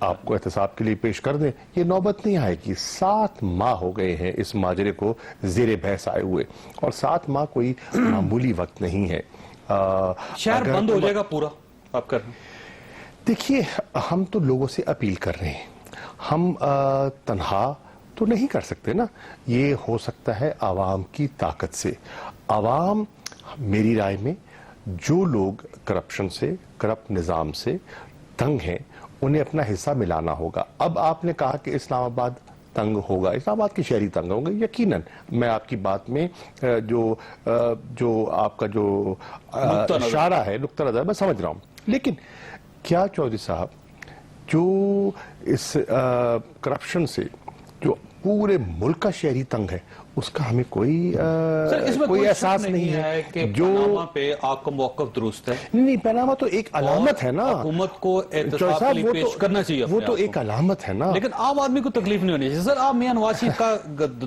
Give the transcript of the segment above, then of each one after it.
آپ کو احتساب کے لیے پیش کر دیں. یہ نوبت نہیں آئے گی. 7 ماہ ہو گئے ہیں اس ماجرے کو زیر بحث آئے ہوئے, اور 7 ماہ کوئی معمولی وقت نہیں ہے. شہر بند ہو جائے گا پورا آپ کر رہے ہیں؟ دیکھیے, ہم تو لوگوں سے اپیل کر رہے ہیں. ہم تنہا تو نہیں کر سکتے نا. یہ ہو سکتا ہے عوام کی طاقت سے. عوام, میری رائے میں, جو لوگ کرپشن سے, کرپٹ نظام سے تنگ ہیں, انہیں اپنا حصہ ملانا ہوگا. اب آپ نے کہا کہ اسلام آباد تنگ ہوگا, اسلام آباد کے شہری تنگ ہوں گے, یقیناً. میں آپ کی بات میں جو آپ کا جو اشارہ ہے, نقطہ نظر, میں سمجھ رہا ہوں. لیکن کیا چودھری صاحب, جو اس کرپشن سے جو پورے ملک کا شہری تنگ ہے, اس کا ہمیں کوئی احساس نہیں ہے کہ جو پاناما پہ آپ کا موقف درست ہے؟ نہیں, پاناما تو ایک علامت ہے نا. حکومت کو احتساب کے لیے پیش کرنا چاہیے. وہ تو ایک علامت ہے نا. لیکن عام آدمی کو تکلیف نہیں ہونی چاہیے. سر, آپ میاں نواز شریف کا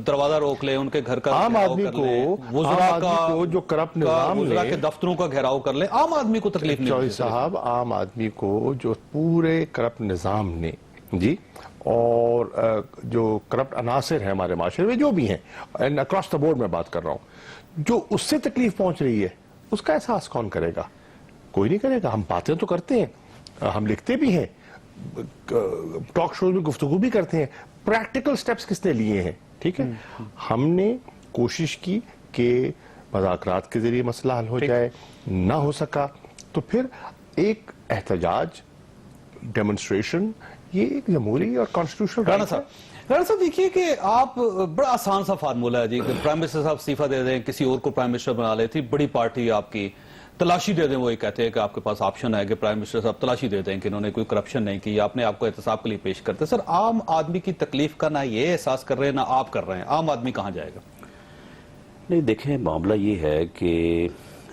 دروازہ روک لیں, ان کے گھر کا عام آدمی کو, جو کرپٹ نظام وزراء کے دفتروں کا گھیراؤ کر لیں, عام آدمی کو تکلیف نہیں چودھری صاحب, عام آدمی کو جو پورے کرپٹ نظام نے جی, اور جو کرپٹ عناصر ہیں ہمارے معاشرے میں جو بھی ہیں, اکراس دا بورڈ میں بات کر رہا ہوں, جو اس سے تکلیف پہنچ رہی ہے, اس کا احساس کون کرے گا؟ کوئی نہیں کرے گا. ہم باتیں تو کرتے ہیں, ہم لکھتے بھی ہیں, ٹاک شوز میں گفتگو بھی کرتے ہیں. پریکٹیکل سٹیپس کس نے لیے ہیں؟ ٹھیک ہے, ہم نے کوشش کی کہ مذاکرات کے ذریعے مسئلہ حل ہو جائے. نہ ہو سکا تو پھر ایک احتجاج, ڈیمونسٹریشن, یہ ایک جمہوری اور کانسٹیٹیوشنل رانا صاحب دیکھیے کہ آپ, بڑا آسان سا فارمولہ ہے جی, کہ پرائم منسٹر صاحب استعفیٰ دے دیں, کسی اور کو پرائم منسٹر بنا لے, تھی بڑی پارٹی آپ کی, تلاشی دے دیں. وہ یہ کہتے ہیں کہ آپ کے پاس آپشن ہے کہ پرائم منسٹر صاحب تلاشی دے دیں کہ انہوں نے کوئی کرپشن نہیں کی, آپ نے آپ کو احتساب کے لیے پیش کرتے. سر, عام آدمی کی تکلیف کا نہ یہ احساس کر رہے ہیں, نہ آپ کر رہے ہیں. عام آدمی کہاں جائے گا؟ نہیں دیکھیں, معاملہ یہ ہے کہ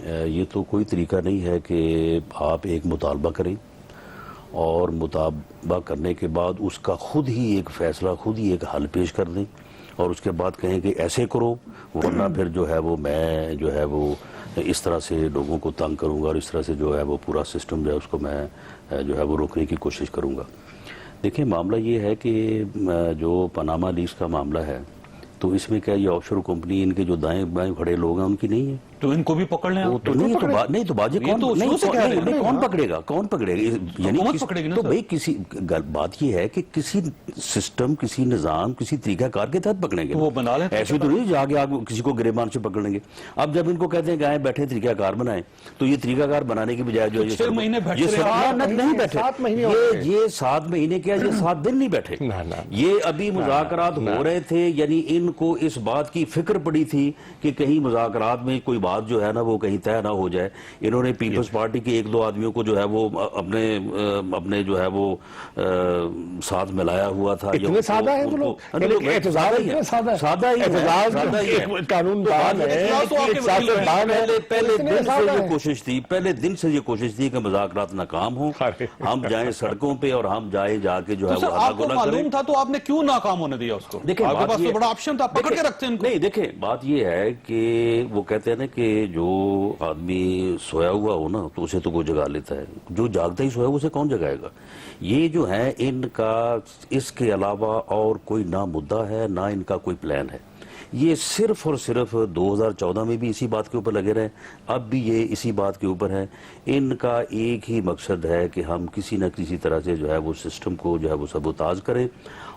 یہ تو کوئی طریقہ نہیں ہے کہ آپ ایک مطالبہ کریں اور مطالبہ کرنے کے بعد اس کا خود ہی ایک فیصلہ, خود ہی ایک حل پیش کر دیں, اور اس کے بعد کہیں کہ ایسے کرو, ورنہ پھر جو ہے وہ میں جو ہے وہ اس طرح سے لوگوں کو تنگ کروں گا, اور اس طرح سے جو ہے وہ پورا سسٹم جو ہے اس کو میں جو ہے وہ روکنے کی کوشش کروں گا. دیکھیں, معاملہ یہ ہے کہ جو پاناما لیکس کا معاملہ ہے, تو اس میں کیا یہ آف شور کمپنی, ان کے جو دائیں بائیں کھڑے لوگ ہیں, ان کی نہیں ہے, تو ان کو بھی پکڑ لیں. تو نہیں تو باجی کون پکڑے گا, کون پکڑے گا؟ یعنی تو بھائی کسی بات یہ ہے کہ کسی سسٹم, کسی نظام, کسی طریقہ کار کے تحت پکڑیں گے. وہ بنا لیں, ایسے تو نہیں جا کے آپ کسی کو گریبان سے پکڑ لیں گے. اب جب ان کو کہتے ہیں کہ آئیں بیٹھے طریقہ کار بنائیں, تو یہ طریقہ کار بنانے کی بجائے جو ہے مہینے نہیں بیٹھے, یہ 7 مہینے کیا, یہ 7 دن نہیں بیٹھے. یہ ابھی مذاکرات ہو رہے تھے, یعنی ان کو اس بات کی فکر پڑی تھی کہ کہیں مذاکرات میں کوئی بات جو ہے نا وہ کہیں طے نہ ہو جائے. انہوں نے پیپلز پارٹی کے 1-2 آدمیوں کو جو ہے وہ اپنے جو ہے وہ ساتھ ملایا ہوا تھا. اتنے سادہ ہے وہ لوگ, سادہ ہی قانون دان ہے. پہلے دن سے یہ کوشش تھی کہ مذاکرات ناکام ہوں, ہم جائیں سڑکوں پہ اور ہم جائیں جا کے جو ہے وہ آپ کو معلوم تھا, تو آپ نے کیوں ناکام ہونے دیا اس کو؟ دیکھیں, بڑا آپشن تھا, پکڑ کے رکھتے ہیں ان کو. نہیں دیکھیں, بات یہ ہے کہ وہ کہتے ہیں نا کہ جو آدمی سویا ہوا ہو نا, تو اسے تو کوئی جگا لیتا ہے, جو جاگتا ہی سویا ہو اسے کون جگائے گا؟ یہ جو ہے ان کا اس کے علاوہ اور کوئی نہ مدعا ہے, نہ ان کا کوئی پلان ہے. یہ صرف اور صرف 2014 میں بھی اسی بات کے اوپر لگے رہے, اب بھی یہ اسی بات کے اوپر ہے. ان کا ایک ہی مقصد ہے کہ ہم کسی نہ کسی طرح سے جو ہے وہ سسٹم کو جو ہے وہ سبوتاژ کریں,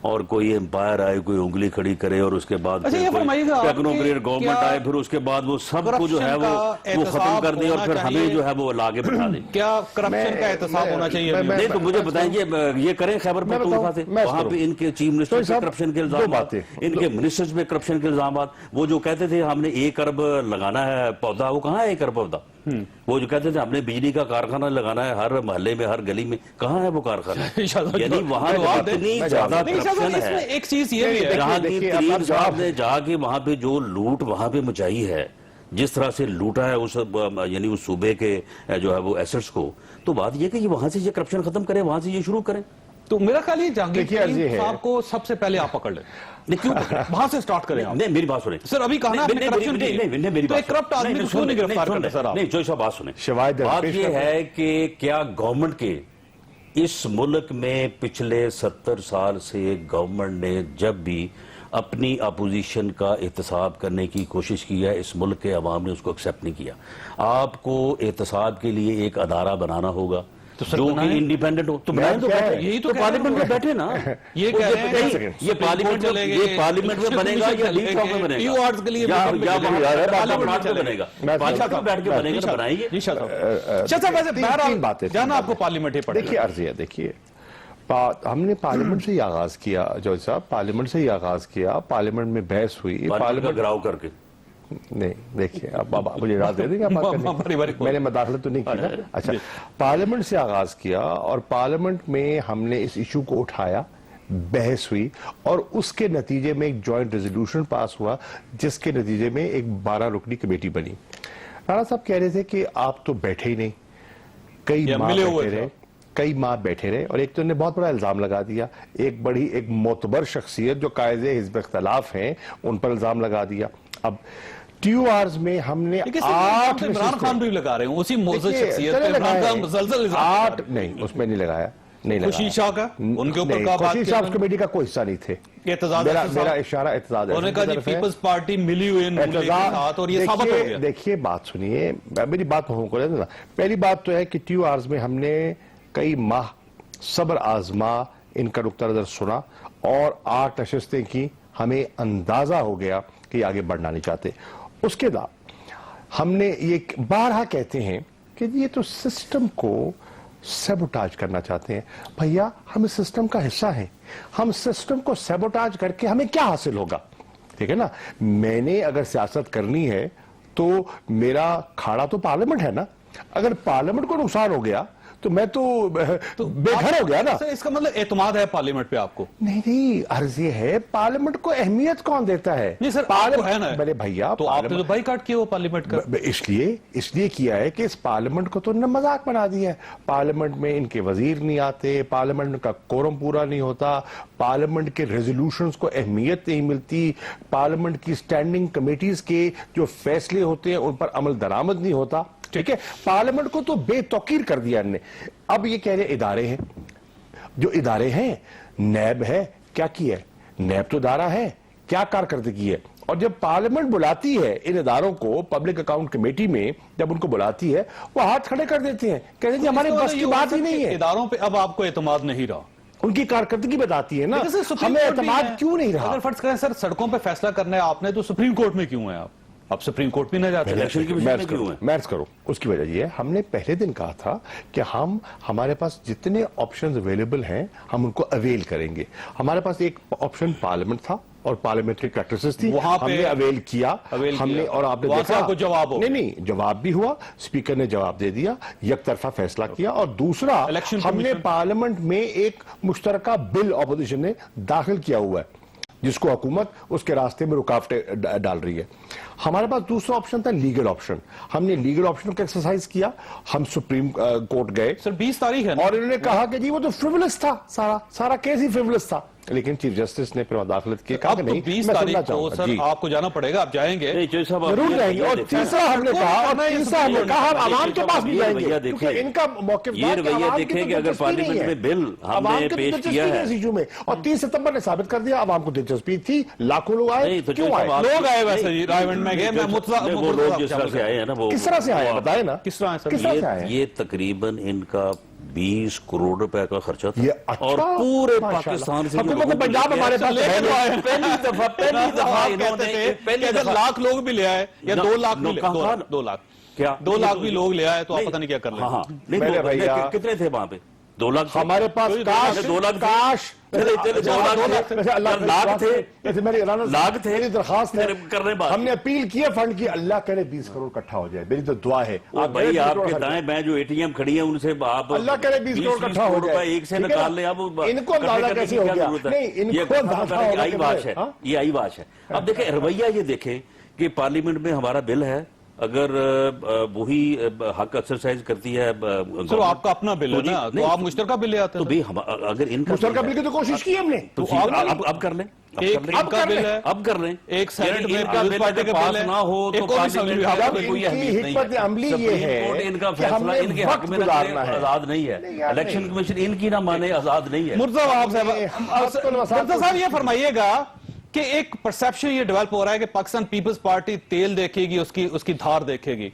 اور کوئی امپائر آئے, کوئی انگلی کھڑی کرے, اور اس کے بعد ٹیکنوکریٹ گورنمنٹ آئے, پھر اس کے بعد وہ سب کو جو ہے وہ ختم کر دیں, اور پھر ہمیں جو ہے وہ لاگے بٹھا دیں. کیا کرپشن کا احتساب ہونا چاہیے؟ نہیں تو مجھے بتائیں, یہ کریں خیبر پختونخوا سے, وہاں پہ ان کے چیف منسٹر پہ کرپشن کے الزامات, ان کے منسٹرز پہ کرپشن کے الزامات. وہ جو کہتے تھے ہم نے 1 ارب لگانا ہے پودا, وہ کہاں ہے 1 ارب پودا؟ وہ جو کہتے تھے ہم نے بجلی کا کارخانہ لگانا ہے ہر محلے میں, ہر گلی میں, کہاں ہے وہ کارخانہ؟ یعنی وہاں اتنی زیادہ کرپشن ہے. ایک چیز یہ بھی ہے, جہانگیر صاحب نے جا کے وہاں پہ جو لوٹ وہاں پہ مچائی ہے, جس طرح سے لوٹا ہے اس یعنی اس صوبے کے جو ہے وہ ایسٹس کو, تو بات یہ کہ یہ وہاں سے یہ کرپشن ختم کریں, وہاں سے یہ شروع کریں. تو میرا خیال یہ جہانگیر صاحب کو سب سے پہلے آپ پکڑ لیں, وہاں سے سٹارٹ کریں. نہیں میری بات سنیں سر, ابھی کہا نا آپ نے کرپشن کی, میری تو ایک کرپٹ آدمی کو کیوں نہیں گرفتار کرتے سر آپ؟ نہیں, جو صاحب بات سنیں, بات یہ ہے کہ کیا گورنمنٹ کے اس ملک میں پچھلے 70 سال سے گورنمنٹ نے جب بھی اپنی اپوزیشن کا احتساب کرنے کی کوشش کی ہے، اس ملک کے عوام نے اس کو ایکسیپٹ نہیں کیا. آپ کو احتساب کے لیے ایک ادارہ بنانا ہوگا جو کہ انڈیپینڈنٹ ہو. تو بنائیں، تو یہی تو پارلیمنٹ میں بیٹھے نا. یہ کہہ رہے ہیں یہ پارلیمنٹ میں بنے گا یا لیگ ٹاک میں بنے گا یا پارلیمنٹ میں بنے گا؟ پارلیمنٹ میں بیٹھ کے بنے گا تو بنائیے. جانا آپ کو پارلیمنٹ ہی پڑے. دیکھیے عرضیہ، دیکھیے ہم نے پارلیمنٹ سے ہی آغاز کیا جوہر صاحب، پارلیمنٹ سے ہی آغاز کیا. پارلیمنٹ میں بحث ہوئی، پارلیمنٹ کا گراؤ کر کے. نہیں دیکھیے اب مجھے راز دے دیں گے بات کرنے کی. میں نے مداخلت تو نہیں کی. اچھا، پارلیمنٹ سے آغاز کیا اور پارلیمنٹ میں ہم نے اس ایشو کو اٹھایا، بحث ہوئی اور اس کے نتیجے میں ایک جوائنٹ ریزولوشن پاس ہوا جس کے نتیجے میں ایک 12 رکنی کمیٹی بنی. رانا صاحب کہہ رہے تھے کہ آپ تو بیٹھے ہی نہیں، کئی ماہ بیٹھے رہے اور ایک تو انہیں بہت بڑا الزام لگا دیا، ایک معتبر شخصیت جو قائد حزب اختلاف ہیں ان پر الزام لگا دیا. اب ٹیو آرز میں ہم نے 8 عمران خان بھی لگا رہے ہیں اسی موزد شخصیت پہ. عمران خان مسلسل 8 نہیں، اس میں نہیں لگایا، نہیں لگایا. خورشید شاہ کا ان کے اوپر کا بات خورشید شاہ اس کمیٹی کا کوئی حصہ نہیں تھے. میرا اشارہ اعتزاز ہے. انہوں نے کہا جی پیپلز پارٹی ملی ہوئی ان کے ساتھ اور یہ ثابت ہو گیا. دیکھیے بات سنیے، میری بات کو لے دینا. پہلی بات تو ہے کہ ٹیو آرز میں ہم نے کئی ماہ صبر آزما ان کا نقطہ نظر سنا اور 8 نشستیں کی. ہمیں اندازہ ہو گیا کہ یہ آگے بڑھنا نہیں چاہتے. اس کے بعد ہم نے یہ بارہا کہتے ہیں کہ یہ تو سسٹم کو سیبوٹاج کرنا چاہتے ہیں. بھیا ہم اس سسٹم کا حصہ ہیں، ہم سسٹم کو سیبوٹاج کر کے ہمیں کیا حاصل ہوگا؟ ٹھیک ہے نا. میں نے اگر سیاست کرنی ہے تو میرا کھاڑا تو پارلیمنٹ ہے نا. اگر پارلیمنٹ کو نقصان ہو گیا تو میں تو بے گھر ہو گیا نا. اس کا مطلب اعتماد ہے پارلیمنٹ پہ آپ کو؟ نہیں، عرض یہ ہے پارلیمنٹ کو اہمیت کون دیتا ہے؟ نہیں سر، آپ کو ہے نا. میرے بھیا تو آپ نے تو بائی کاٹ کیا وہ پارلیمنٹ کا. اس لیے کیا ہے کہ اس پارلیمنٹ کو تو مذاق بنا دیا ہے. پارلیمنٹ میں ان کے وزیر نہیں آتے، پارلیمنٹ کا کورم پورا نہیں ہوتا، پارلیمنٹ کے ریزولوشنز کو اہمیت نہیں ملتی، پارلیمنٹ کی سٹینڈنگ کمیٹیز کے جو فیصلے ہوتے ہیں ان پر عمل درآمد نہیں ہوتا. ٹھیک ہے، پارلیمنٹ کو تو بے توقیر کر دیا انہوں نے. اب یہ کہہ رہے ادارے ہیں، جو ادارے ہیں، نیب ہے، کیا کیا ہے؟ نیب تو ادارہ ہے، کیا کارکردگی ہے؟ اور جب پارلیمنٹ بلاتی ہے ان اداروں کو، پبلک اکاؤنٹ کمیٹی میں جب ان کو بلاتی ہے وہ ہاتھ کھڑے کر دیتے ہیں، کہتے ہیں ہمارے بس کی بات ہی نہیں ہے. اداروں پہ اب آپ کو اعتماد نہیں رہا. ان کی کارکردگی بتاتی ہے نا. ہمیں اعتماد کیوں نہیں رہا؟ اگر فرض کریں سر سڑکوں پہ فیصلہ کرنا ہے آپ نے تو سپریم کورٹ میں کیوں ہیں آپ؟ اب سپریم کورٹ بھی نہ جاتے. میرز کرو. اس کی وجہ یہ ہے ہم نے پہلے دن کہا تھا کہ ہمارے پاس جتنے آپشنز اویلیبل ہیں ہم ان کو اویل کریں گے. ہمارے پاس ایک آپشن پارلیمنٹ تھا اور پارلیمنٹری پریکٹسز تھی، ہم نے اویل کیا. ہم نے اور آپ نے دیکھا کو جواب نہیں جواب بھی ہوا، اسپیکر نے جواب دے دیا، یک طرفہ فیصلہ کیا. اور دوسرا ہم نے پارلیمنٹ میں ایک مشترکہ بل اپوزیشن نے داخل کیا ہوا ہے جس کو حکومت اس کے راستے میں رکاوٹیں ڈال رہی ہے. ہمارے پاس دوسرا آپشن تھا لیگل آپشن. ہم نے لیگل آپشن کا ایکسرسائز کیا، ہم سپریم کورٹ گئے. سر 20 تاریخ ہے اور انہوں نے کہا کہ جی وہ تو فریولس تھا، سارا کیس ہی فریولس تھا. لیکن چیف جسٹس نے پھر مداخلت کی، کہا کہ نہیں 20 تاریخ کو سر آپ کو جانا پڑے گا، آپ جائیں گے ضرور جائیں گے. اور تیسرا ہم نے کہا ہم عوام کے پاس بھی جائیں گے کیونکہ ان کا موقف یہ رویہ دیکھیں کہ اگر پارلیمنٹ میں بل ہم نے پیش کیا ہے اس ایشو میں، اور 30 ستمبر نے ثابت کر دیا عوام کو دلچسپی تھی، لاکھوں لوگ آئے. کیوں آئے؟ لوگ آئے ویسے جی رائیونڈ میں گئے. وہ لوگ جس طرح سے آئے ہیں نا، وہ کس طرح سے آئے بتائیں نا. کس طرح سے یہ تقریباً ان کا 20 کروڑ روپے کا خرچہ تھا اور پورے پاکستان سے پنجاب ہمارے پاس پہلی دفعہ لاکھ لوگ بھی لے آئے یا 2 لاکھ کیا 2 لاکھ بھی لوگ لے آئے تو آپ پتہ نہیں کیا کر لیں. کتنے تھے وہاں پہ؟ 2 لاکھ ہمارے پاس 2 لاکھ درخواست ہم نے اپیل کی فنڈ کی، اللہ کرے 20 کروڑ اکٹھا ہو جائے. میری تو دعا ہے بھائی آپ کے دائیں بائیں جو ATM کھڑی ہیں ان سے آپ اللہ کرے 20 کروڑ اکٹھا ہو جائے. ایک سے نکال لیں. اب ان کو اندازہ کیسے ہو گیا؟ یہ آئی واش ہے. اب دیکھیں رویہ یہ دیکھیں کہ پارلیمنٹ میں ہمارا بل ہے اگر وہی حق ایکسرسائز کرتی ہے سر آپ کا اپنا بل ہے نا، تو آپ مشترکہ بل لے آتے تو ہیں. اگر ان کا مشترکہ بل کی تو کوشش کی ہم نے. تو اب کر لیں، ایک ان کا بل ہے، اب کر لیں. ایک سینٹ میں ان کا پیپلز پارٹی کا پاس بل ہے، نہ ہو تو ایک اور اسمبلی میں پارلیمنٹ میں کوئی ان کی اہمیت نہیں حکمت عملی یہ سپریم ہے کورٹ ان کا کہ ہم فیصلہ نے ان کے حق وقت میں گزارنا ہے. آزاد نہیں ہے. یار الیکشن کمیشن ان کی نہ مانے آزاد نہیں ہے. مرتضی صاحب یہ فرمائیے گا کہ ایک پرسیپشن یہ ڈیولپ ہو رہا ہے کہ پاکستان پیپلز پارٹی تیل دیکھے گی، اس کی دھار دیکھے گی.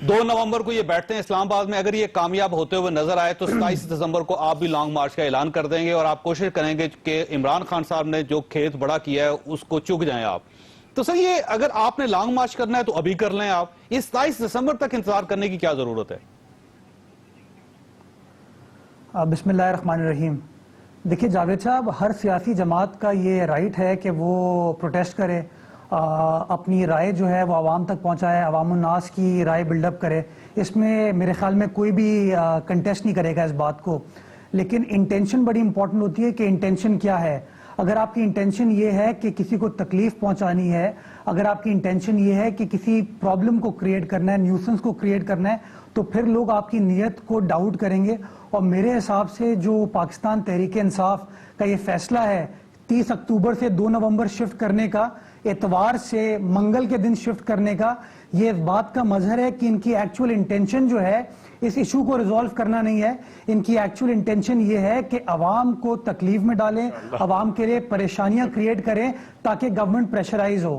2 نومبر کو یہ بیٹھتے ہیں اسلام آباد میں، اگر یہ کامیاب ہوتے ہوئے نظر آئے تو 27 دسمبر کو آپ بھی لانگ مارچ کا اعلان کر دیں گے اور آپ کوشش کریں گے کہ عمران خان صاحب نے جو کھیت بڑا کیا ہے اس کو چک جائیں آپ. تو سر یہ اگر آپ نے لانگ مارچ کرنا ہے تو ابھی کر لیں آپ، یہ 27 دسمبر تک انتظار کرنے کی کیا ضرورت ہے؟ بسم اللہ الرحمن الرحیم. دیکھیے جاوید صاحب، ہر سیاسی جماعت کا یہ رائٹ ہے کہ وہ پروٹیسٹ کرے، اپنی رائے جو ہے وہ عوام تک پہنچائے، عوام الناس کی رائے بلڈ اپ کرے. اس میں میرے خیال میں کوئی بھی کنٹیسٹ نہیں کرے گا اس بات کو. لیکن انٹینشن بڑی امپورٹنٹ ہوتی ہے کہ انٹینشن کیا ہے. اگر آپ کی انٹینشن یہ ہے کہ کسی کو تکلیف پہنچانی ہے، اگر آپ کی انٹینشن یہ ہے کہ کسی پرابلم کو کریٹ کرنا ہے، نیوسنس کو کریٹ کرنا ہے، تو پھر لوگ آپ کی نیت کو ڈاؤٹ کریں گے. اور میرے حساب سے جو پاکستان تحریک انصاف کا یہ فیصلہ ہے 30 اکتوبر سے 2 نومبر شفٹ کرنے کا، اتوار سے منگل کے دن شفٹ کرنے کا، یہ اس بات کا مظہر ہے کہ ان کی ایکچول انٹینشن جو ہے اس ایشو کو ریزالو کرنا نہیں ہے. ان کی ایکچول انٹینشن یہ ہے کہ عوام کو تکلیف میں ڈالیں، عوام کے لیے پریشانیاں کریٹ کریں تاکہ گورنمنٹ پریشرائز ہو.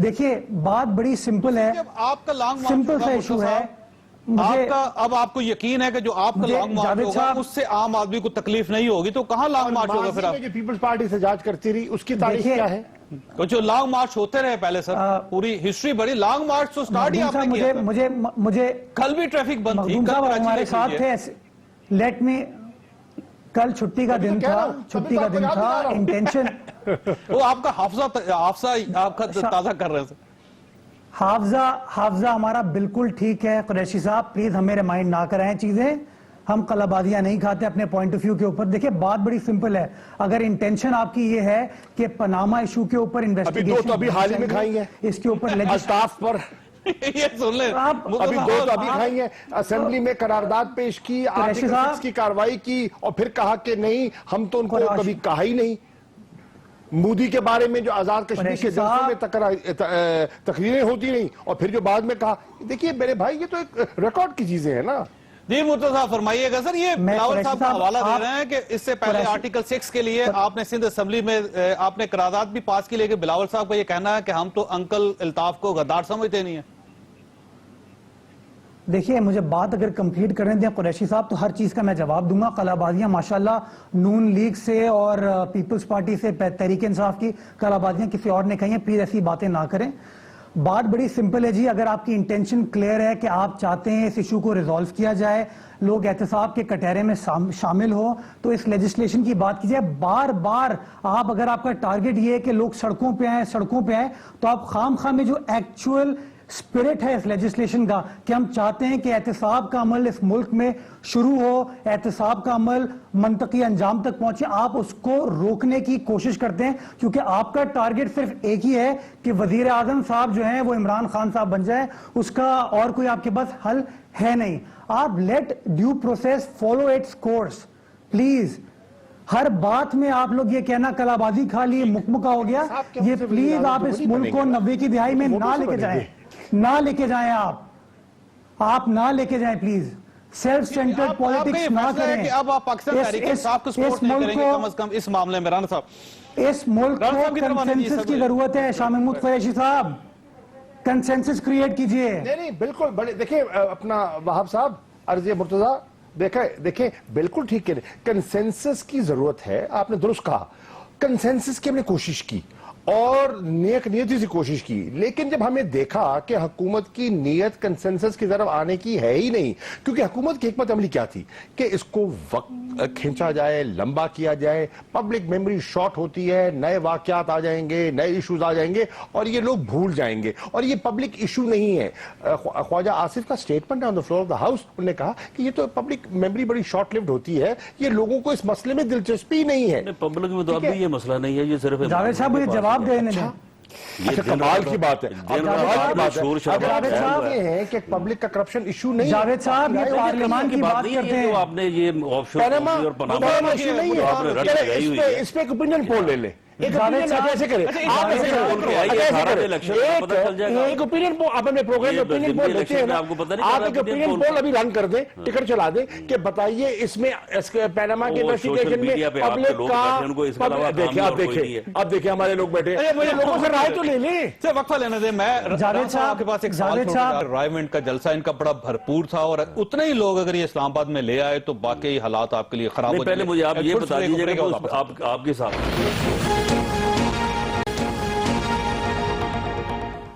دیکھیے بات بڑی سمپل ہے، آپ کا لانگ مارچ سمپل سا ایشو ہے. اب آپ کو یقین ہے کہ جو آپ کا لانگ مارچ ہوگا اس سے عام آدمی کو تکلیف نہیں ہوگی، تو کہاں لانگ مارچ ہوگا پھر؟ آپ پیپلز پارٹی سے جانچ کرتی رہی، اس کی تاریخ کیا ہے؟ جو لانگ مارچ ہوتے رہے پہلے سر، پوری ہسٹری بڑی لانگ مارچ تو سٹارٹ ہی آپ نے کیا تھا. مجھے کل بھی ٹریفک بند تھی، ہمارے ساتھ تھے. لیٹ می، کل چھٹی کا دن تھا، چھٹی کا دن تھا. انٹینشن وہ آپ کا حافظہ آپ کا تازہ کر رہے ہیں. حافظہ ہمارا بالکل ٹھیک ہے. قریشی صاحب پلیز ہمیں ریمائنڈ نہ کرائیں چیزیں، ہم قلابازیاں نہیں کھاتے اپنے پوائنٹ آف ویو کے اوپر. دیکھیں بات بڑی سمپل ہے. اگر انٹینشن آپ کی یہ ہے کہ پاناما ایشو کے اوپر انویسٹیگیشن، ابھی حال ہی میں کھائی ہیں اس کے اوپر اسٹاف پر، یہ سن لیں، ابھی 2 تو ابھی کھائی ہیں. اسمبلی میں قرارداد پیش کی، آرٹیکل 6 کی کاروائی کی، اور پھر کہا کہ نہیں ہم تو ان کو کبھی کہا ہی نہیں. مودی کے بارے میں جو آزاد کشمیر کے جلسے میں تقریریں ہوتی نہیں، اور پھر جو بعد میں کہا. دیکھیے میرے بھائی یہ تو ایک ریکارڈ کی چیزیں ہیں نا. جی مرتضی صاحب فرمائیے گا سر، یہ بلاول صاحب کا حوالہ دے رہے ہیں کہ اس سے پہلے آرٹیکل 6 کے لیے آپ نے سندھ اسمبلی میں آپ نے قرارداد بھی پاس کی، لیکن بلاول صاحب کا یہ کہنا ہے کہ ہم تو انکل الطاف کو غدار سمجھتے نہیں ہیں. دیکھیے مجھے بات اگر کمپلیٹ کرنے دیں قریشی صاحب تو ہر چیز کا میں جواب دوں گا. قلابازیاں ماشاءاللہ نون لیگ سے اور پیپلز پارٹی سے، تحریک انصاف کی قلابازیاں کسی اور نے کہی ہیں. پلیز ایسی باتیں نہ کریں. بات بڑی سمپل ہے جی. اگر آپ کی انٹینشن کلیئر ہے کہ آپ چاہتے ہیں اس ایشو کو ریزالو کیا جائے، لوگ احتساب کے کٹہرے میں شامل ہو، تو اس لیجسلیشن کی بات کیجئے. بار بار آپ، اگر آپ کا ٹارگٹ یہ ہے کہ لوگ سڑکوں پہ آئیں تو آپ خام میں جو ایکچول سپرٹ ہے اس لیجسلیشن کا کہ ہم چاہتے ہیں کہ احتساب کا عمل اس ملک میں شروع ہو، احتساب کا عمل منطقی انجام تک پہنچے، آپ اس کو روکنے کی کوشش کرتے ہیں. کیونکہ آپ کا ٹارگٹ صرف ایک ہی ہے کہ وزیر اعظم صاحب جو ہیں وہ عمران خان صاحب بن جائیں. اس کا اور کوئی آپ کے پاس حل ہے نہیں. آپ let due process follow its course please. ہر بات میں آپ لوگ یہ کہنا کلابازی کھا لی، مکمکہ ہو گیا، یہ پلیز آپ اس ملک کو 90 کی دہائی میں نہ لے کے جائیں. نہ لے کے جائیں، آپ نہ لے کے جائیں پلیز. سیلف سینٹرڈ پولیٹکس نہ کریں. کہ اب آپ پاکستان تحریک انصاف کو سپورٹ نہیں کریں گے کم از کم اس معاملے میں. رانا صاحب اس ملک کو کنسنسس کی ضرورت ہے. شاہ محمود قریشی صاحب کنسنسس کریٹ کیجئے. نہیں بالکل. بڑے دیکھیں اپنا وہاب صاحب، عرض مرتضی دیکھیں بالکل ٹھیک ہے. کنسنسس کی ضرورت ہے، آپ نے درست کہا. کنسنسس کی ہم نے کوشش کی اور نیک نیتی سے کوشش کی، لیکن جب ہمیں دیکھا کہ حکومت کی نیت کنسنسس کی طرف آنے کی ہے ہی نہیں، کیونکہ حکومت کی حکمت عملی کیا تھی کہ اس کو وقت کھینچا جائے، لمبا کیا جائے، پبلک میموری شارٹ ہوتی ہے، نئے واقعات آ جائیں گے، نئے ایشوز آ جائیں گے اور یہ لوگ بھول جائیں گے، اور یہ پبلک ایشو نہیں ہے. خواجہ آصف کا سٹیٹمنٹ ہے on the floor of the house, انہوں نے کہا کہ یہ تو پبلک میموری بڑی شارٹ لیوڈ ہوتی ہے، یہ لوگوں کو اس مسئلے میں دلچسپی نہیں ہے. پبلک میں تو اب بھی یہ مسئلہ نہیں ہے، یہ صرف جاوید صاحب مجھے جواب دینے دیں. یہ کمال کی بات ہے. شور شرابہ جاوید ہے صاحب ہوا ہے. یہ ہے کہ پبلک کا کرپشن ایشو نہیں ہے. جاوید صاحب یہ پارلیمان کی بات نہیں کرتے ہے ہیں. جو آپ نے یہ آف شور پیناما اور پناما ایشو نہیں آپ نے رٹ ہے. لگائی ہوئی ہے. اس پہ ایک اوپینین پول لے لیں. ایک جاوید opinion صاحب- ایسے کریں. آپ ایسے جاوید کریں. صاحب- ایسے یہ کریں. الیکشن کا پتہ چل جائے گا. ایک اوپینین پول آپ اپنے پروگرام میں یہ اوپینین پول الیکشن لیتے ہیں میں نا. آپ کو پتہ نہیں آپ چلا ایک opinion اوپینین poll پول ابھی رن کر دیں, ٹکٹ چلا دیں کہ بتائیے اس میں پیناما کی وہ انویسٹیگیشن سوشل میں میڈیا پہ آپ کے پبلک لوگ کا بیٹھے ہیں, ان کو اس کے علاوہ کام دیکھیں, اور آپ کوئی نہیں دیکھیں, ہے. اب دیکھیں ہمارے لوگ بیٹھے مجھے لوگوں سے رائے تو لے لیں. سے وقفہ لینے دیں. میں جاوید صاحب- آپ کے پاس ایک سوال جاوید چھوڑ صاحب- دیا. رائے کا جلسہ ان کا بڑا بھرپور تھا اور اتنے ہی لوگ اگر یہ اسلام آباد میں لے آئے تو باقی حالات آپ کے لیے خراب ہو نہیں, پہلے جائیں گے. مجھے آپ ایک یہ چھوٹی بتا سی دیجیے ایک کہ بریک واپس. آپ کے ساتھ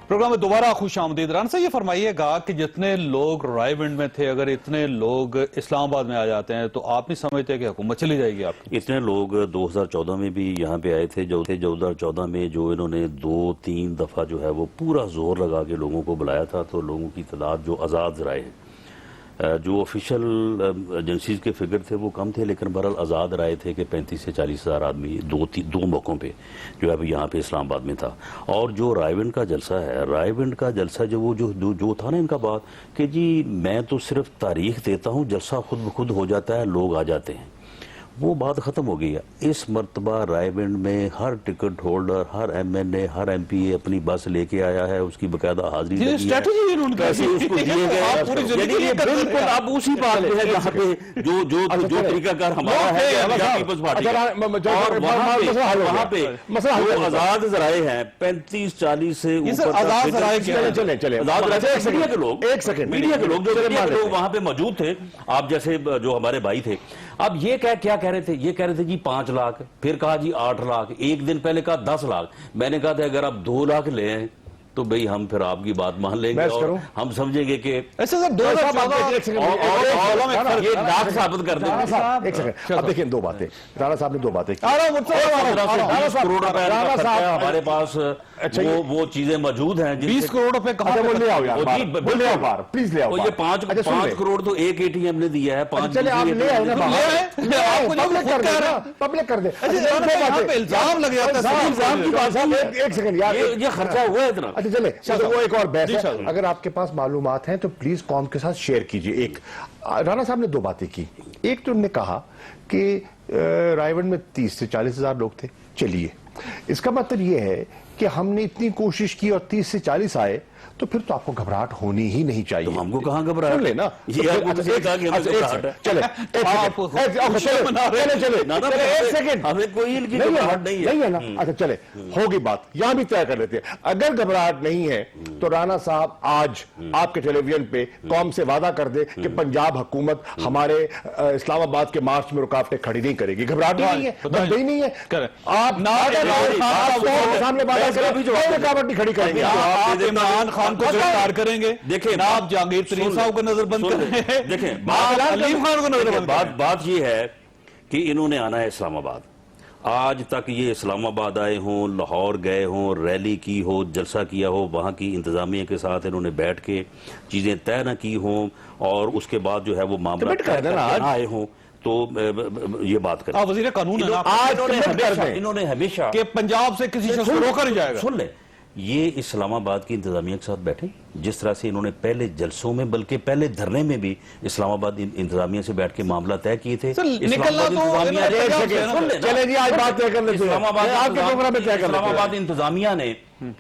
پروگرام میں دوبارہ خوش آمدید. رانا صاحب یہ فرمائیے گا کہ جتنے لوگ رائے ونڈ میں تھے اگر اتنے لوگ اسلام آباد میں آ جاتے ہیں تو آپ نہیں سمجھتے کہ حکومت چلی جائے گی آپ کی؟ اتنے لوگ 2014 میں بھی یہاں پہ آئے تھے. جو 2014 میں جو انہوں نے 2-3 دفعہ جو ہے وہ پورا زور لگا کے لوگوں کو بلایا تھا, تو لوگوں کی تعداد جو آزاد ذرائع ہیں, جو آفیشیل ایجنسیز کے فگر تھے وہ کم تھے, لیکن بہرحال آزاد رائے تھے کہ 35 سے 40 ہزار آدمی دو موقعوں پہ جو ہے یہاں پہ اسلام آباد میں تھا. اور جو رائے ونڈ کا جلسہ ہے, رائے ونڈ کا جلسہ جو تھا نا ان کا بات کہ جی میں تو صرف تاریخ دیتا ہوں, جلسہ خود بخود ہو جاتا ہے, لوگ آ جاتے ہیں, وہ بات ختم ہو گئی ہے. اس مرتبہ رائے ونڈ میں ہر ٹکٹ ہولڈر, ہر ایم این اے, ہر ایم پی اے اپنی بس لے کے آیا ہے, اس کی باقاعدہ حاضری لگی ہے. اسٹریٹجی انہوں نے پیسے اس کو دیے گئے آپ پوری ہیں. زندگی یعنی یہ یہ کرتے بالکل ہیں. اب اسی بات پہ ہے جہاں پہ جو طریقہ کار ہمارا ہے پیپلز پارٹی کا. اور وہاں پہ جو آزاد ذرائع ہیں 35-40 سے اوپر آزاد ذرائع چلیں میڈیا کے لوگ, ایک سیکنڈ میڈیا کے لوگ جو وہاں پہ موجود تھے, آپ جیسے جو ہمارے بھائی تھے, اب یہ کیا کہہ رہے تھے, یہ کہہ رہے تھے جی 5 لاکھ, پھر کہا جی 8 لاکھ, ایک دن پہلے کہا 10 لاکھ. میں نے کہا تھا اگر آپ 2 لاکھ لے آئیں تو بھئی ہم پھر آپ کی بات مان لیں گے اور ہم سمجھیں گے کہ ایسے سر 2014 یہ لاکھ ثابت کر دیں گے. ایک سیکنڈ, اب دیکھیں 2 باتیں. رانا صاحب نے 2 باتیں کی. 15 سے 20 کروڑ روپے کا خرچہ ہے ہمارے پاس, وہ چیزیں موجود ہیں 20 کروڑ روپے کہاں وہ لے آؤ یار, وہ لے آؤ باہر, پلیز لے آؤ. یہ 5 کروڑ تو ایک اے ٹی ایم نے دیا ہے, 5 چلے آپ لے آئے نا, پبلک کر دیں. الزام لگ جاتا ہے. ایک سیکنڈ یار, یہ خرچہ ہوا ہے اتنا. اچھا چلے وہ ایک اور بحث ہے. اگر آپ کے پاس معلومات ہیں تو پلیز قوم کے ساتھ شیئر کیجئے. ایک رانا صاحب نے 2 باتیں کی. ایک تو انہوں نے کہا کہ رائے ونڈ میں 30 سے 40 ہزار لوگ تھے. چلیے, اس کا مطلب یہ ہے کہ ہم نے اتنی کوشش کی اور 30 سے 40 آئے, تو پھر تو آپ کو گھبراہٹ ہونی ہی نہیں چاہیے. تو ہم کو کہاں گھبراہٹ سن لیں نا, یہ آپ کو کسی نے کہا کہ ہمیں گھبراہٹ ہے. چلے ایک سیکنڈ, ہمیں کوئی ان کی گھبراہٹ نہیں ہے نا. اچھا چلے, ہوگی بات, یہاں بھی طے کر لیتے ہیں. اگر گھبراہٹ نہیں ہے تو رانا صاحب آج آپ کے ٹیلی ویژن پہ قوم سے وعدہ کر دے کہ پنجاب حکومت ہمارے اسلام آباد کے مارچ میں رکاوٹیں کھڑی نہیں کرے گی. گھبراہٹ نہیں ہے, بدبئی نہیں ہے. آپ سامنے وعدہ کریں کوئی رکاوٹ نہیں کھڑی کریں گے. آپ عمران خان کو گرفتار کریں گے, دیکھیں آپ جہانگیر ترین صاحب کو نظر بند کریں, دیکھیں علیم خان کو نظر بند کریں. بات یہ ہے کہ انہوں نے آنا ہے اسلام آباد. آج تک یہ اسلام آباد آئے ہوں, لاہور گئے ہوں, ریلی کی ہو, جلسہ کیا ہو, وہاں کی انتظامیہ کے ساتھ انہوں نے بیٹھ کے چیزیں طے نہ کی ہوں, اور اس کے بعد جو ہے وہ معاملہ آئے ہوں, تو یہ بات کریں. وزیر قانون انہوں نے ہمیشہ کہ پنجاب سے کسی شخص کو روکا نہیں جائے گا. سن لیں, یہ اسلام آباد کی انتظامیہ کے ساتھ بیٹھے, جس طرح سے انہوں نے پہلے جلسوں میں بلکہ پہلے دھرنے میں بھی اسلام آباد انتظامیہ سے بیٹھ کے معاملہ طے کیے تھے. اسلام آباد انتظامیہ نے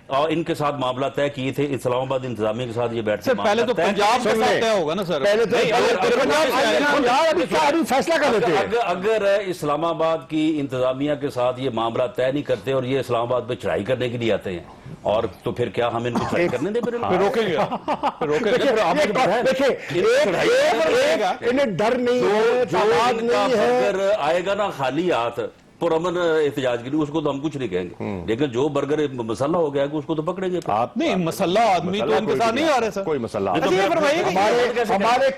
اور ان کے ساتھ معاملہ طے کیے تھے. اسلام آباد انتظامیہ کے ساتھ یہ بیٹھ کے پہلے تو پنجاب کے ساتھ طے ہوگا نا سر, فیصلہ کر لیتے ہیں. اگر اسلام آباد کی انتظامیہ کے ساتھ یہ معاملہ طے نہیں کرتے اور یہ اسلام آباد پہ چڑھائی کرنے کے لیے آتے ہیں, اور تو پھر کیا ہم ان کو چڑھائی کرنے دیں؟ پھر روکیں گے. انہیں ڈر نہیں ہے, تعداد نہیں ہے. اگر آئے گا نا خالی ہاتھ پرامن احتجاج کے لیے, اس کو تو ہم کچھ نہیں کہیں گے, لیکن جو برگر مسلح ہو گیا اس کو تو پکڑیں گے. آپ نہیں, مسلح آدمی تو ان کے ساتھ نہیں آ رہے سر. کوئی مسلح ہمارے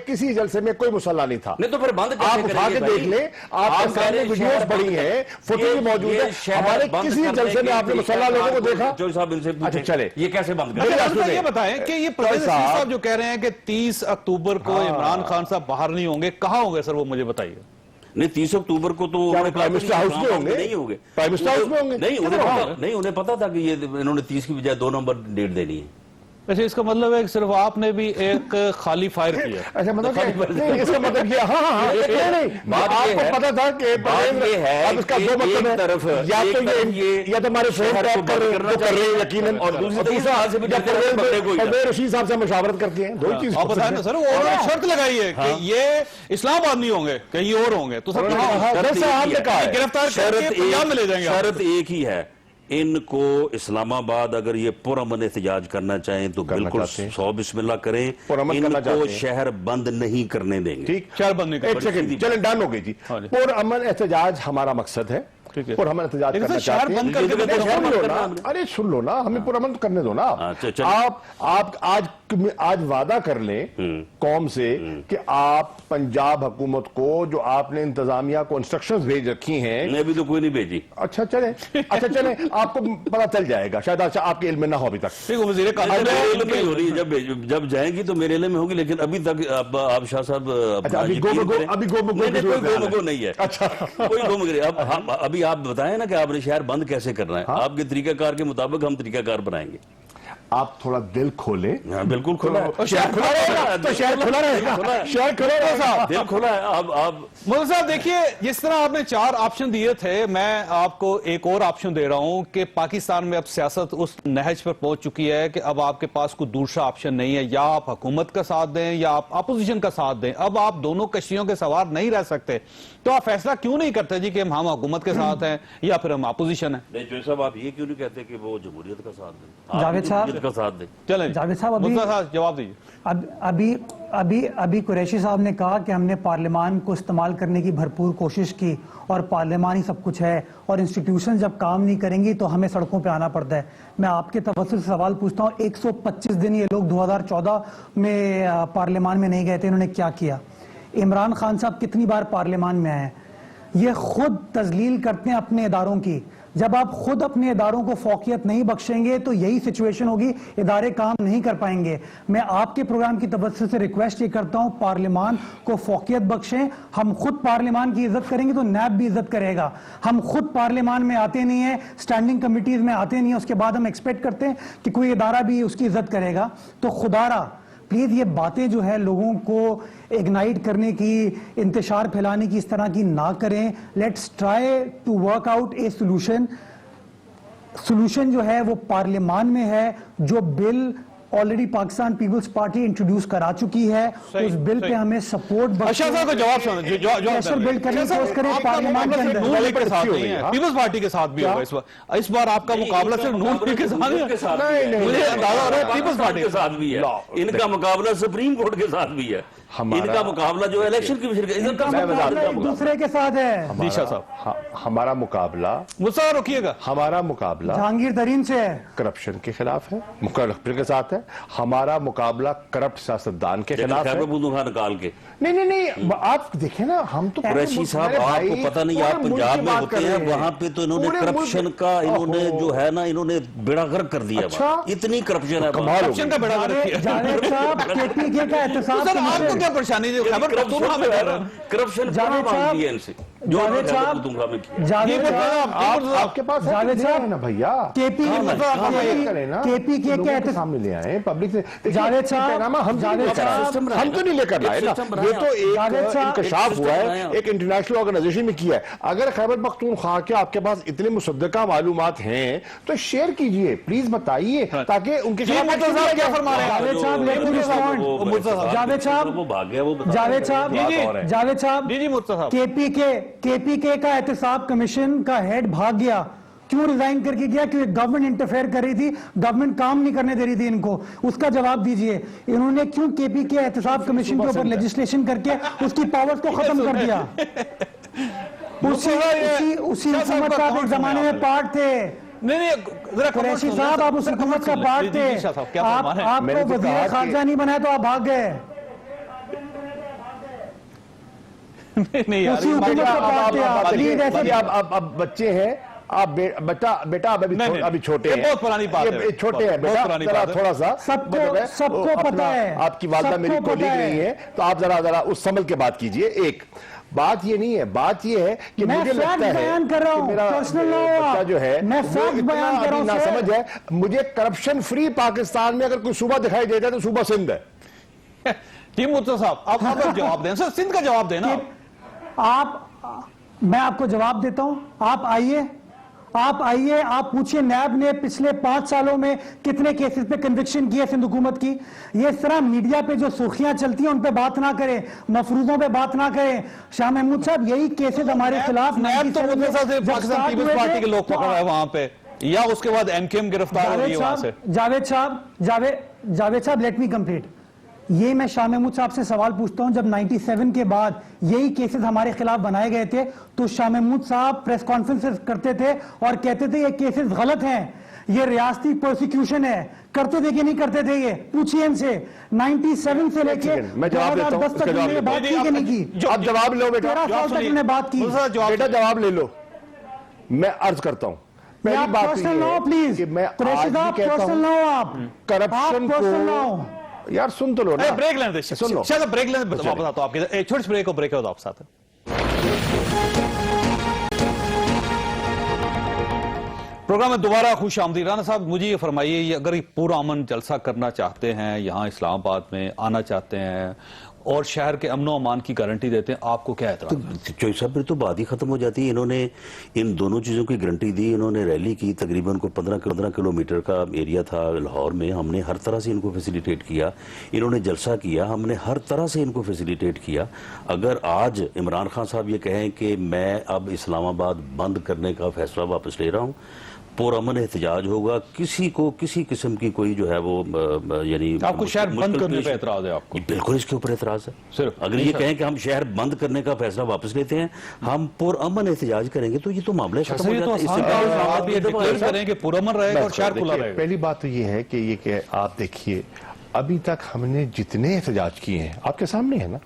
کسی جلسے میں کوئی مسلح نہیں تھا. نہیں تو پھر بند آپ اٹھا کے دیکھ لیں, آپ کے سامنے ویڈیوز پڑی ہیں, فوٹو موجود ہے. ہمارے کسی جلسے میں آپ نے مسلح لوگوں کو دیکھا؟ جو صاحب ان سے پوچھیں چلے یہ کیسے بند کریں. یہ بتائیں کہ یہ پروفیسر صاحب جو کہہ رہے ہیں کہ 30 اکتوبر کو عمران خان صاحب باہر نہیں ہوں گے, کہاں ہوں گے سر, وہ مجھے بتائیے. نہیں 30 اکتوبر کو تو کیا وہ پرائم منسٹر ہاؤس میں ہوں گے؟ نہیں ہوں گے پرائم منسٹر ہاؤس میں ہوں گے؟ نہیں انہیں پتا تھا کہ یہ انہوں نے 30 کی بجائے 2 نومبر ڈیٹ دینی ہے. اچھا اس کا مطلب ہے کہ صرف آپ نے بھی ایک خالی فائر کیا. اچھا مطلب نہیں اس کا مطلب یہ ہاں نہیں بات آپ یہ کو ہے پتا تھا کہ بات یہ ہے اب اس کا کہ دو مطلب ایک طرف ہے یا تو یہ یا تو ہمارے فون شہر کو ٹیپ کر بند کرنا رہے ہیں یقیناً اور دوسری طرف دوسرا یہاں سے بھی ڈرتے ہیں بندے کو ادھر. پرویز رشید صاحب سے مشاورت کرتے ہیں. دو ہی چیز آپ بتائیں نا سر وہ شرط لگائی ہے کہ یہ اسلام آباد نہیں ہوں گے کہیں اور ہوں گے تو سر گرفتار کر کے پنجاب میں لے جائیں گے. شرط ایک ہی ہے ان کو اسلام آباد اگر یہ پرامن احتجاج کرنا چاہیں تو بالکل 100 بسم اللہ کریں. ان کو شہر بند نہیں کرنے دیں گے. ٹھیک شہر بند نہیں ایک سیکنڈ چلیں ڈن ہو گئی جی. پرامن احتجاج ہمارا مقصد ہے. پرامن احتجاج کرنا چاہتے ہیں. ارے سن لو نا ہمیں پرامن کرنے دو نا. آپ آج وعدہ کر لیں قوم سے کہ آپ پنجاب حکومت کو جو آپ نے انتظامیہ کو انسٹرکشنز بھیج رکھی ہیں. میں بھی تو کوئی نہیں بھیجی. اچھا چلیں آپ کو پتا چل جائے گا شاید آپ کے علم میں نہ ہو ابھی تک. وزیر جب جائیں گی تو میرے علم میں ہوگی لیکن ابھی تک آپ شاہ صاحب ابھی گو نہیں ہے. اچھا کوئی گو ابھی آپ بتائیں نا کہ آپ نے شہر بند کیسے کرنا ہے. آپ کے طریقہ کار کے مطابق ہم طریقہ کار بنائیں گے. آپ تھوڑا دل کھولیں. بالکل کھلا ہے. شہر کھلا رہے گا. شہر کھلا رہے گا. شہر کھلا رہے گا. دل کھلا ہے. آپ مولوی صاحب دیکھیے جس طرح آپ نے 4 آپشن دیے تھے میں آپ کو ایک اور آپشن دے رہا ہوں کہ پاکستان میں اب سیاست اس نہج پر پہنچ چکی ہے کہ اب آپ کے پاس کوئی دوسرا آپشن نہیں ہے. یا آپ حکومت کا ساتھ دیں یا آپ اپوزیشن کا ساتھ دیں. اب آپ دونوں کشتیوں کے سوار نہیں رہ سکتے. تو آپ فیصلہ کیوں نہیں کرتے جی کہ ہم حکومت کے ساتھ ہیں یا پھر ہم اپوزیشن ہیں؟ نہیں جو صاحب آپ یہ کیوں نہیں کہتے کہ وہ جمہوریت کا ساتھ دیں. جاوید صاحب کا ساتھ دیں. چلیں جاوید صاحب جواب دیجیے. ابھی قریشی صاحب نے کہا کہ ہم نے پارلیمان کو استعمال کرنے کی بھرپور کوشش کی اور پارلیمان ہی سب کچھ ہے اور انسٹیٹیوشن جب کام نہیں کریں گی تو ہمیں سڑکوں پہ آنا پڑتا ہے. میں آپ کے توسط سے سوال پوچھتا ہوں 125 دن یہ لوگ 2014 میں پارلیمان میں نہیں گئے تھے. انہوں نے کیا کیا؟ عمران خان صاحب کتنی بار پارلیمان میں آئے؟ یہ خود تذلیل کرتے ہیں اپنے اداروں کی. جب آپ خود اپنے اداروں کو فوقیت نہیں بخشیں گے تو یہی سچویشن ہوگی, ادارے کام نہیں کر پائیں گے. میں آپ کے پروگرام کی توسط سے ریکویسٹ یہ کرتا ہوں پارلیمان کو فوقیت بخشیں. ہم خود پارلیمان کی عزت کریں گے تو نیب بھی عزت کرے گا. ہم خود پارلیمان میں آتے نہیں ہیں, سٹینڈنگ کمیٹیز میں آتے نہیں ہیں, اس کے بعد ہم ایکسپیکٹ کرتے ہیں کہ کوئی ادارہ بھی اس کی عزت کرے گا. تو خدارا پلیز یہ باتیں جو ہے لوگوں کو اگنائٹ کرنے کی, انتشار پھیلانے کی اس طرح کی نہ کریں. Let's try to work out a solution جو ہے وہ پارلیمان میں ہے. جو bill already Pakistan Peoples Party introduce کرا چکی ہے اس بل پہ ہمیں سپورٹ پارلیمان کے اندر. پیپلز پارٹی کے ساتھ بھی ہوگا اس بار آپ کا مقابلہ صرف نون لیگ کے ساتھ مجھے اندازہ ہو رہا ہے پیپلز پارٹی کے ساتھ بھی ہے. ان کا مقابلہ سپریم کورٹ کے ساتھ بھی ہے. ان کا مقابلہ جو الیکشن کمیشن دوسرے کے ساتھ ہے. دیشا صاحب ہمارا مقابلہ مصطفیٰ رکیے گا. ہمارا مقابلہ جہانگیر ترین سے ہے, کرپشن کے خلاف ہے, کرپشن کے ساتھ ہے. ہمارا مقابلہ کرپٹ سیاستدان کے خلاف ہے. نکال کے نہیں آپ دیکھیں نا ہم تو قریشی صاحب آپ کو پتہ نہیں آپ پنجاب میں ہوتے ہیں وہاں پہ تو انہوں نے کرپشن کا انہوں نے جو ہے نا انہوں نے بیڑا غرق کر دیا. اتنی کرپشن ہے. کرپشن کا بیڑا غرق کیا. جاوید صاحب کے پی کے کا احتساب آپ کو کیا پریشانی ہے؟ خیبر پختونخوا میں کر رہے ہیں کرپشن. جاوید صاحب آپ کے پاس جاوید صاحب نا بھیا کے پی کے کا احتساب سامنے لے آئے پبلک سے. جاوید صاحب ہم تو نہیں لے کر لائے نا, یہ تو ایک انکشاف ہوا ہے, ایک انٹرنیشنل آرگنائزیشن میں کیا ہے. اگر خیبر پختونخوا کے آپ کے پاس اتنے مصدقہ معلومات ہیں تو شیئر کیجئے, پلیز بتائیے تاکہ ان کے خلاف کیا فرما رہے ہیں. جاوید صاحب کے پی کے کا احتساب کمیشن کا ہیڈ بھاگ گیا. کیوں ریزائن کر کے گیا؟ کیونکہ گورنمنٹ انٹرفیئر کر رہی تھی, گورنمنٹ کام نہیں کرنے دے رہی تھی ان کو. اس کا جواب دیجئے انہوں نے کیوں کے پی کے احتساب کمیشن کے اوپر لیجسلیشن کر کے اس کی پاورز کو ختم کر دیا. اسی حکومت کا آپ ایک زمانے میں پارٹ تھے. قریشی صاحب آپ اس حکومت کا پارٹ تھے. آپ کو وزیر خارجہ نہیں بنایا تو آپ بھاگ گئے. اب بچے ہیں, آپ بیٹا ابھی چھوٹے ہیں, بہت پرانی بات ہے, چھوٹے ہیں بیٹا, تھوڑا سا سب کو پتہ ہے. آپ کی والدہ میری کولیگ نہیں ہے تو آپ ذرا اس سمجھ کے بات کیجئے. ایک بات یہ نہیں ہے، بات یہ ہے کہ میں مجھے فیکٹ لگتا ہے بیان کر رہا کہ ہوں، میرا پرسنل نہ ہوا، بچہ جو ہے میں وہ فیکٹ اتنا بیان کر رہا ہوں ابھی سر۔ ناسمجھ ہے۔ مجھے کرپشن فری پاکستان میں اگر کوئی صوبہ دکھائی دیتا ہے تو صوبہ سندھ ہے۔ ٹیم مرتضی صاحب اب جواب دیں سر، سندھ کا جواب دینا۔ میں آپ کو جواب دیتا ہوں، آپ آئیے، آپ پوچھئے نیب نے پچھلے 5 سالوں میں کتنے کیسز پہ کنوکشن کی ہے سندھ حکومت کی۔ یہ اس طرح میڈیا پہ جو سرخیاں چلتی ہیں ان پہ بات نہ کریں، مفروضوں پہ بات نہ کریں۔ شاہ محمود صاحب یہی کیسز ہمارے خلاف نیب تو مرتضی سے پاکستان پیپلز پارٹی کے لوگ پکڑ رہے ہیں وہاں پہ، یا اس کے بعد ایم کیو ایم گرفتار ہو رہی ہے وہاں سے۔ جاوید صاحب لیٹ می کمپلیٹ۔ یہ میں شاہ محمود صاحب سے سوال پوچھتا ہوں، جب 97 کے بعد یہی کیسز ہمارے خلاف بنائے گئے تھے تو شاہ محمود صاحب پریس کانفرنس کرتے تھے اور کہتے تھے یہ کیسز غلط ہیں، یہ ریاستی پروسیکیوشن ہے، کرتے تھے کہ نہیں کرتے تھے؟ یہ پوچھئے ان سے 97 سے لے کے میں جواب دیتا ہوں، 2010 تک انہوں نے بات کی کہ نہیں کی؟ اب جواب لو بیٹا، 13 سال تک انہوں نے بات کی۔ بیٹا جواب لے لو۔ میں عرض کرتا ہوں، پہلی بات تو یہ ہے کہ میں آج بھی کہتا ہوں کرپشن کو، یار سن تو لو نا، بریک لینے دیں، سن لو، شاید بریک لینے دیں، واپس آتا ہوں آپ کے چھوٹی سی بریک ہو، بریک ہو تو آپ ساتھ ہیں۔ پروگرام میں دوبارہ خوش آمدید۔ رانا صاحب مجھے یہ فرمائیے، یہ اگر پورا امن جلسہ کرنا چاہتے ہیں، یہاں اسلام آباد میں آنا چاہتے ہیں اور شہر کے امن و امان کی گارنٹی دیتے ہیں، آپ کو کیا اعتراض ہے؟ چوہی صاحب پھر تو بات ہی ختم ہو جاتی ہے۔ انہوں نے ان دونوں چیزوں کی گارنٹی دی، انہوں نے ریلی کی، تقریباً کو 15 کلومیٹر کا ایریا تھا لاہور میں، ہم نے ہر طرح سے ان کو فیسیلیٹیٹ کیا، انہوں نے جلسہ کیا، ہم نے ہر طرح سے ان کو فیسیلیٹیٹ کیا۔ اگر آج عمران خان صاحب یہ کہیں کہ میں اب اسلام آباد بند کرنے کا فیصلہ واپس لے رہا ہوں، پرامن احتجاج ہوگا، کسی کو کسی قسم کی کوئی جو ہے وہ یعنی آپ کو شہر بند کرنے پہ اعتراض ہے؟ آپ کو بالکل اس کے اوپر اعتراض ہے۔ صرف اگر یہ کہیں کہ ہم شہر بند کرنے کا فیصلہ واپس لیتے ہیں، ہم پرامن احتجاج کریں گے تو یہ تو معاملہ ختم ہو جاتا ہے۔ اس سے آپ یہ ڈکلیئر کریں کہ پرامن رہے گا اور شہر کھلا رہے گا۔ پہلی بات تو یہ ہے کہ آپ دیکھیے ابھی تک ہم نے جتنے احتجاج کیے ہیں آپ کے سامنے ہے نا،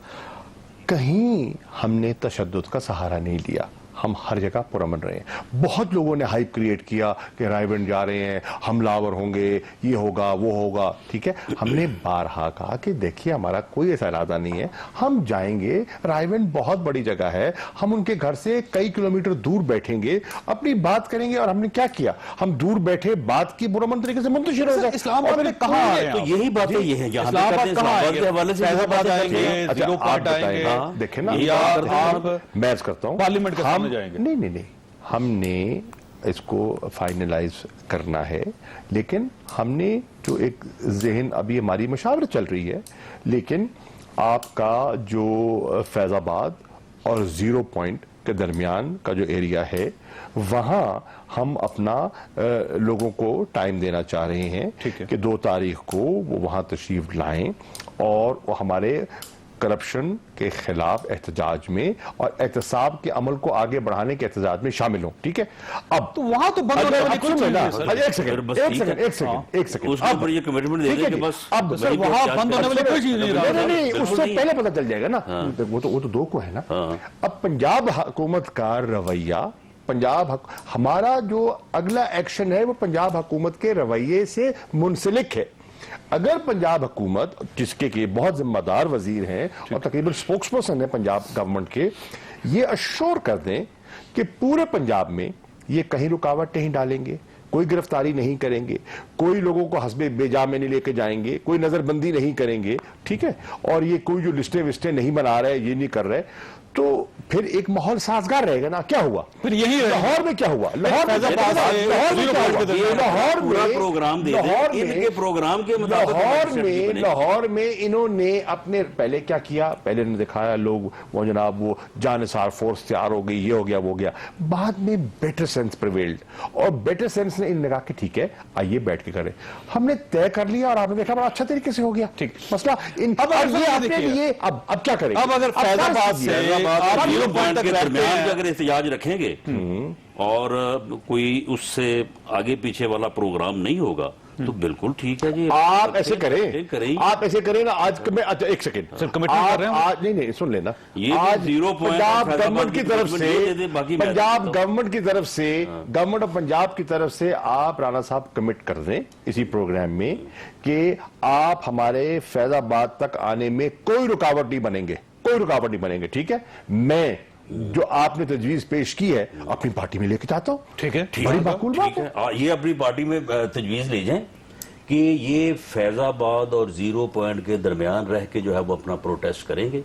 کہیں ہم نے تشدد کا سہارا نہیں لیا، ہم ہر جگہ پرامن رہے ہیں۔ بہت لوگوں نے ہائپ کریٹ کیا کہ رائے ونڈ جا رہے ہیں، حملہ آور ہوں گے، یہ ہوگا وہ ہوگا، ٹھیک ہے۔ ہم نے بارہا کہا کہ دیکھیے ہمارا کوئی ایسا ارادہ نہیں ہے، ہم جائیں گے، رائے ونڈ بہت بڑی جگہ ہے، ہم ان کے گھر سے کئی کلومیٹر دور بیٹھیں گے، اپنی بات کریں گے۔ اور ہم نے کیا کیا، ہم دور بیٹھے بات کی، پرامن طریقے سے منتشر ہو گئے۔ اسلام آباد میں کہاں آ رہے ہیں؟ تو یہی باتیں یہ ہیں جہاں اسلام آباد کہاں آئیں گے؟ حوالے سے فیض آباد آئیں گے، زیرو پوائنٹ آئیں گے، دیکھیں نا، یا آپ میں عرض کرتا ہوں پارلیمنٹ کے سامنے جائیں گے؟ نہیں، ہم نے اس کو فائنلائز کرنا ہے، لیکن ہم نے جو ایک ذہن، ابھی ہماری مشاورت چل رہی ہے، لیکن آپ کا جو فیض آباد اور زیرو پوائنٹ کے درمیان کا جو ایریا ہے، وہاں ہم اپنا لوگوں کو ٹائم دینا چاہ رہے ہیں کہ 2 تاریخ کو وہ وہاں تشریف لائیں اور وہ ہمارے کرپشن کے خلاف احتجاج میں اور احتساب کے عمل کو آگے بڑھانے کے احتجاج میں شامل ہوں، ٹھیک ہے۔ اب تو وہاں تو بند ہونے والی کوئی چیز نہیں ہے سر۔ ایک سیکنڈ اس پر یہ کمٹمنٹ دے دیں کہ بس اب سر وہاں بند ہونے والی کوئی چیز نہیں رہا۔ نہیں، اس سے پہلے پتہ چل جائے گا نا، وہ تو 2 کو ہے نا۔ اب پنجاب حکومت کا رویہ، ہمارا جو اگلا ایکشن ہے وہ پنجاب حکومت کے رویے سے منسلک ہے۔ اگر پنجاب حکومت، جس کے بہت ذمہ دار وزیر ہیں اور تقریباً سپوکس پرسن ہیں پنجاب گورنمنٹ کے، یہ اشور کر دیں کہ پورے پنجاب میں یہ کہیں رکاوٹ نہیں ڈالیں گے، کوئی گرفتاری نہیں کریں گے، کوئی لوگوں کو حسب بے جا میں نہیں لے کے جائیں گے، کوئی نظر بندی نہیں کریں گے، ٹھیک ہے، اور یہ کوئی جو لسٹیں وسٹیں نہیں بنا رہے، یہ نہیں کر رہے، تو پھر ایک ماحول سازگار رہے گا نا۔ کیا ہوا پھر یہی لاہور میں؟ کیا ہوا لاہور میں؟ لاہور میں انہوں نے اپنے پہلے کیا کیا، پہلے انہوں نے دکھایا لوگ وہ جناب وہ جانثار فورس تیار ہو گئی، یہ ہو گیا وہ گیا، بعد میں بیٹر سینس پریویلڈ، اور بیٹر سینس نے ان نے کہا کہ ٹھیک ہے آئیے بیٹھ کے کریں، ہم نے طے کر لیا اور آپ نے دیکھا بڑا اچھا طریقے سے ہو گیا مسئلہ۔ اب کیا کریں؟ اب اگر فیض آباد سے آپ زیرو پوائنٹ کے درمیان بھی اگر احتجاج رکھیں گے اور کوئی اس سے آگے پیچھے والا پروگرام نہیں ہوگا تو بالکل ٹھیک ہے جی، آپ ایسے کریں نا۔ آج میں ایک سیکنڈ نہیں سن لینا، آج پنجاب گورنمنٹ کی طرف سے، پنجاب گورنمنٹ کی طرف سے، گورنمنٹ آف پنجاب کی طرف سے آپ رانا صاحب کمٹ کر دیں اسی پروگرام میں کہ آپ ہمارے فیض آباد تک آنے میں کوئی رکاوٹ نہیں بنیں گے، کوئی رکاوٹ نہیں بنیں گے. ٹھیک ہے, میں جو آپ نے تجویز پیش کی ہے اپنی پارٹی میں لے کے جاتا ہوں. ٹھیک ہے, بڑی معقول بات ہے. یہ اپنی پارٹی میں تجویز لے جائیں کہ یہ فیض آباد اور 0 پوائنٹ کے درمیان رہ کے جو ہے وہ اپنا پروٹیسٹ کریں گے,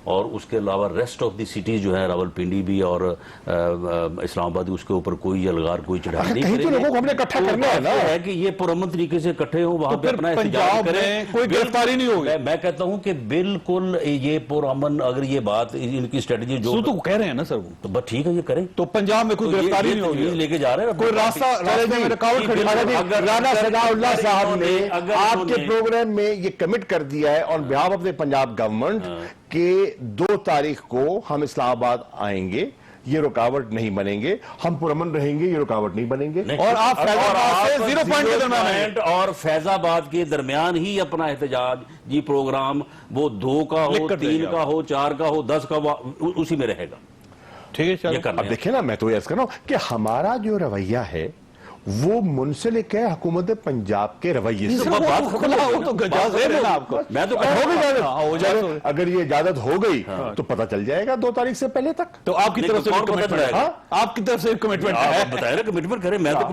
اور اس کے علاوہ ریسٹ آف دی سٹیز جو ہے راول پنڈی بھی اور اسلام آباد اس کے اوپر کوئی الغار کوئی چڑھائی نہیں کہیں تو کریں لوگوں کو ہم نے اکٹھا کرنا ہے نا. ہے کہ یہ پرامن طریقے سے اکٹھے ہوں, وہاں پہ اپنا احتجاج کریں, کوئی گرفتاری نہیں ہوگی. میں کہتا ہوں کہ بالکل یہ پرامن, اگر یہ بات ان کی اسٹریٹجی جو تو کہہ رہے ہیں نا سر وہ, تو بس ٹھیک ہے یہ کریں. تو پنجاب میں کوئی گرفتاری نہیں ہوگی, لے کے جا رہے ہیں کوئی راستے میں رکاوٹ کھڑی. رانا ثناء اللہ صاحب نے آپ کے پروگرام میں یہ کمٹ کر دیا ہے on behalf of the Punjab government کہ 2 تاریخ کو ہم اسلام آباد آئیں گے, یہ رکاوٹ نہیں بنیں گے, ہم پرامن رہیں گے, یہ رکاوٹ نہیں بنیں گے. اور آپ فیض آباد سے 0 پوائنٹ کے درمیان اور فیض آباد کے درمیان ہی اپنا احتجاج پروگرام وہ 2 کا ہو, 3 کا ہو, 4 کا ہو, 10 کا ہو, اسی میں رہے گا. ٹھیک ہے, اب دیکھیں نا, میں تو یہ عرض کر رہا ہوں کہ ہمارا جو رویہ ہے وہ منسلک ہے حکومت پنجاب کے رویے سے. میں تو اگر یہ اجازت ہو گئی تو پتہ چل جائے گا 2 تاریخ سے پہلے تک. تو آپ کی طرف سے آپ کی طرف سے کمٹمنٹ ہے, بتایا نا کمٹمنٹ کریں. میں تو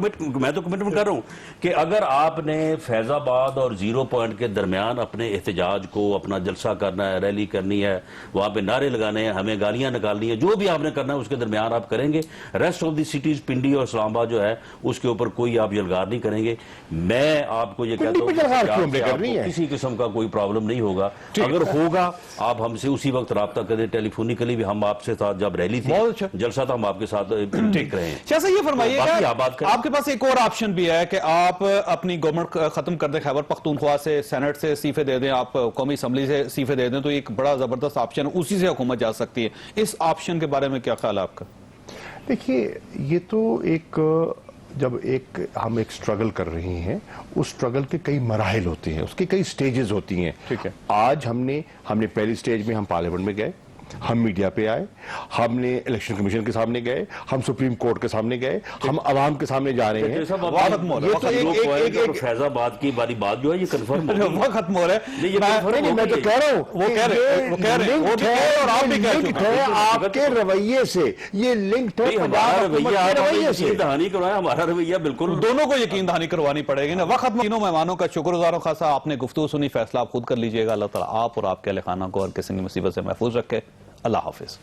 کمٹمنٹ کر رہا ہوں کہ اگر آپ نے فیض آباد اور 0 پوائنٹ کے درمیان اپنے احتجاج کو, اپنا جلسہ کرنا ہے, ریلی کرنی ہے, وہاں پہ نعرے لگانے ہیں, ہمیں گالیاں نکالنی ہے, جو بھی آپ نے کرنا ہے اس کے درمیان آپ کریں گے. Rest of the cities Pindi اور اسلام آباد جو ہے اس کے پر کوئی آپ یلغار نہیں کریں گے. میں آپ کو یہ کہتا ہوں کہ کسی قسم کا کوئی پرابلم نہیں ہوگا. اگر ہوگا آپ ہم سے اسی وقت رابطہ کریں, ٹیلیفونیکلی بھی. ہم آپ سے ساتھ جب ریلی تھی, جلسہ تھا, ہم آپ کے ساتھ ٹھیک رہے ہیں. جیسے یہ فرمائیے آپ کے پاس ایک اور آپشن بھی ہے کہ آپ اپنی گورنمنٹ ختم کر دیں, خیبر پختونخوا سے سینٹ سے استعفے دے دیں, آپ قومی اسمبلی سے استعفے دے دیں, تو ایک بڑا زبردست آپشن ہے, اسی سے حکومت جا سکتی ہے. اس آپشن کے بارے میں کیا خیال ہے آپ کا؟ دیکھیے, یہ تو ایک جب ہم ایک سٹرگل کر رہے ہیں, اس سٹرگل کے کئی مراحل ہوتے ہیں, اس کے کئی سٹیجز ہوتی ہیں. ٹھیک ہے, آج ہم نے پہلی سٹیج میں ہم پارلیمنٹ میں گئے, ہم میڈیا پہ آئے, ہم نے الیکشن کمیشن کے سامنے گئے, ہم سپریم کورٹ کے سامنے گئے, ہم عوام کے سامنے جا رہے ہیں. فیض آباد کی باری بات جو ہے یہ کنفرم وہ ختم ہو رہا ہے. میں تو کہہ رہا ہوں وہ کہہ رہے ہیں آپ کے رویے سے یہ لنکڈ ہے. ہمارا رویہ بالکل دونوں کو یقین دہانی کروانی پڑے گی نا. وقت تینوں مہمانوں کا شکر گزار ہوں. خاصا آپ نے گفتگو سنی, فیصلہ آپ خود کر لیجئے گا. اللہ تعالیٰ آپ اور آپ کے اہل خانہ کو اور کسی بھی مصیبت سے محفوظ رکھے. اللہ حافظ.